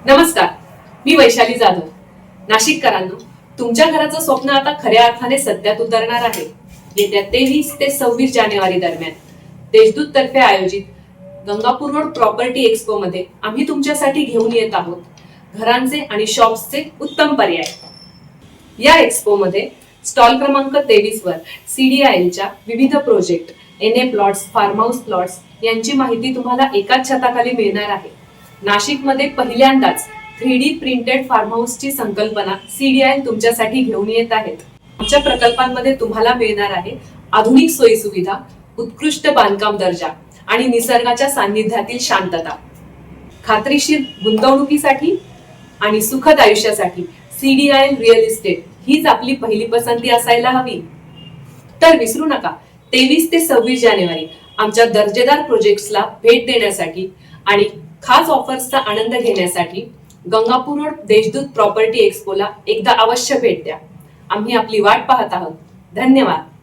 नमस्कार, मी वैशाली जाधव. नाशिककरांनो, तुमच्या घराचं स्वप्न आता खऱ्या अर्थाने सत्यात उतरणार आहे. येत्या 23 ते 26 जानेवारी दरम्यान देशदूत तर्फे आयोजित गंगापूर रोड प्रॉपर्टी एक्सपो मध्ये आम्ही तुमच्यासाठी घेऊन येत आहोत घरांचे आणि शॉप्सचे उत्तम पर्याय. या एक्सपो मध्ये स्टॉल क्रमांक 23 वर CDILच्या विविध project, NA plots, farm house plots यांची माहिती तुम्हाला एकाच छताखाली मिळणार आहे. नाशिकमध्ये पहिल्यांदाच 3D प्रिंटेड फार्म हाऊसची संकल्पना CDIL तुमच्यासाठी घेऊन येत आहेत. आमच्या प्रकल्पांमध्ये तुम्हाला मिळणार आहे आधुनिक सोयी सुविधा, उत्कृष्ट बांधकाम दर्जा आणि निसर्गाच्या सान्निध्यातील शांतता. खात्रीशीर गुंतवणुकीसाठी आणि सुखद आयुष्यासाठी CDIL रिअल इस्टेट हीच आपली पहिली पसंती असायला हवी. तर विसरू नका, 23 ते 26 जानेवारी आमच्या दर्जेदार प्रोजेक्ट्सला भेट देण्यासाठी आणि खास ऑफर्सचा आनंद घेण्यासाठी गंगापूर रोड देशदूत प्रॉपर्टी एक्सपोला एकदा अवश्य भेट द्या. आम्ही आपली वाट पाहत आहोत. धन्यवाद.